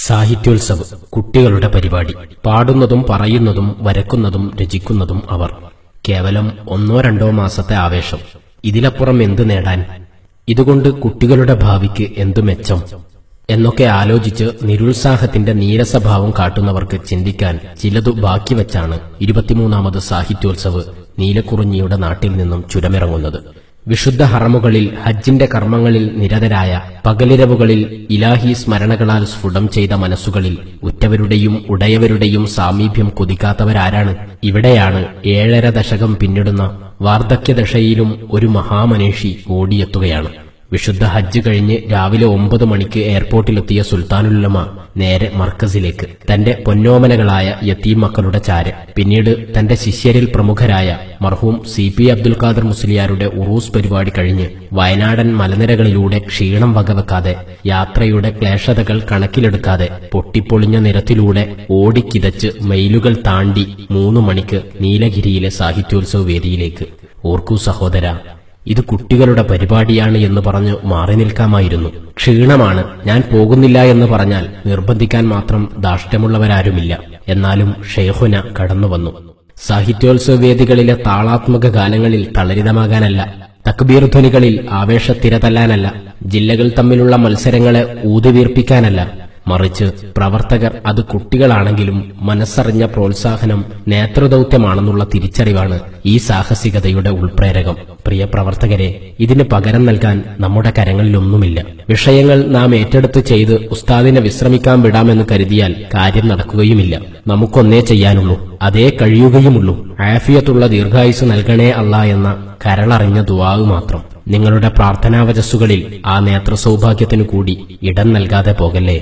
സാഹിത്യോത്സവ് കുട്ടികളുടെ പരിപാടി. പാടുന്നതും പറയുന്നതും വരക്കുന്നതും രചിക്കുന്നതും അവർ. കേവലം 1-2 മാസത്തെ ആവേശം. ഇതിലപ്പുറം എന്തു നേടാൻ? ഇതുകൊണ്ട് കുട്ടികളുടെ ഭാവിക്ക് എന്തു മെച്ചം എന്നൊക്കെ ആലോചിച്ച് നിരുത്സാഹത്തിന്റെ നീരസഭാവം കാട്ടുന്നവർക്ക് ചിന്തിക്കാൻ ചിലതു ബാക്കി വച്ചാണ് 23ാമത് സാഹിത്യോത്സവ് നീലക്കുറിഞ്ഞിയുടെ നാട്ടിൽ നിന്നും ചുരമിറങ്ങുന്നത്. വിശുദ്ധ ഹറമുകളിൽ ഹജ്ജിന്റെ കർമ്മങ്ങളിൽ നിരതരായ, പകലിരവുകളിൽ ഇലാഹി സ്മരണകളാൽ സ്ഫുടം ചെയ്ത മനസ്സുകളിൽ ഉറ്റവരുടെയും ഉടയവരുടെയും സാമീപ്യം കൊതിക്കാത്തവരാരാണ്? ഇവിടെയാണ് 7.5 ദശകം പിന്നിടുന്ന വാർദ്ധക്യദശയിലും ഒരു മഹാമനീഷി ഓടിയെത്തുകയാണ്. വിശുദ്ധ ഹജ്ജ് കഴിഞ്ഞ് രാവിലെ 9 മണിക്ക് എയർപോർട്ടിലെത്തിയ സുൽത്താനുലുലമ നേരെ മർക്കസിലേക്ക്, തന്റെ പൊന്നോമനകളായ യതീം മക്കളുടെ ചാര്. പിന്നീട് തന്റെ ശിഷ്യരിൽ പ്രമുഖരായ മർഹൂം CP അബ്ദുൽ ഖാദർ മുസ്ലിയാരുടെ ഉറൂസ് പരിപാടി കഴിഞ്ഞ് വയനാടൻ മലനിരകളിലൂടെ ക്ഷീണം വകവെക്കാതെ, യാത്രയുടെ ക്ലേശതകൾ കണക്കിലെടുക്കാതെ പൊട്ടിപ്പൊളിഞ്ഞ നിരത്തിലൂടെ ഓടിക്കിതച്ച് മൈലുകൾ താണ്ടി 3 മണിക്ക് നീലഗിരിയിലെ സാഹിത്യോത്സവ വേദിയിലേക്ക്. ഓർക്കൂ സഹോദര, ഇത് കുട്ടികളുടെ പരിപാടിയാണ് എന്ന് പറഞ്ഞു മാറി നിൽക്കാമായിരുന്നു. ക്ഷീണമാണ്, ഞാൻ പോകുന്നില്ല എന്ന് പറഞ്ഞാൽ നിർബന്ധിക്കാൻ മാത്രം ധാർഷ്ട്യമുള്ളവരാരുമില്ല. എന്നാലും ഷെയ്ഖുന കടന്നുവന്നു. സാഹിത്യോത്സവ വേദികളിലെ താളാത്മക ഗാനങ്ങളിൽ തളരിതമാകാനല്ല, തക്ബീർ ധ്വനികളിൽ ആവേശത്തിര തല്ലാനല്ല, ജില്ലകൾ തമ്മിലുള്ള മത്സരങ്ങളെ ഊതിവീർപ്പിക്കാനല്ല, മറിച്ച് പ്രവർത്തകർ അത് കുട്ടികളാണെങ്കിലും മനസ്സറിഞ്ഞ പ്രോത്സാഹനം നേതൃദൌത്യമാണെന്നുള്ള തിരിച്ചറിവാണ് ഈ സാഹസികതയുടെ ഉൾപ്രേരകം. പ്രിയ പ്രവർത്തകരെ, ഇതിന് പകരം നൽകാൻ നമ്മുടെ കരങ്ങളിലൊന്നുമില്ല. വിഷയങ്ങൾ നാം ഏറ്റെടുത്ത് ചെയ്ത് ഉസ്താദിനെ വിശ്രമിക്കാൻ വിടാമെന്ന് കരുതിയാൽ കാര്യം നടക്കുകയുമില്ല. നമുക്കൊന്നേ ചെയ്യാനുള്ളൂ, അതേ കഴിയുകയുമുള്ളൂ. ആഫിയത്തുള്ള ദീർഘായുസ് നൽകണേ അല്ലാ എന്ന കരളറിഞ്ഞ ദുആവ് മാത്രം. നിങ്ങളുടെ പ്രാർത്ഥനാവചസ്സുകളിൽ ആ നേത്ര സൗഭാഗ്യത്തിനു കൂടി ഇടം നൽകാതെ പോകല്ലേ.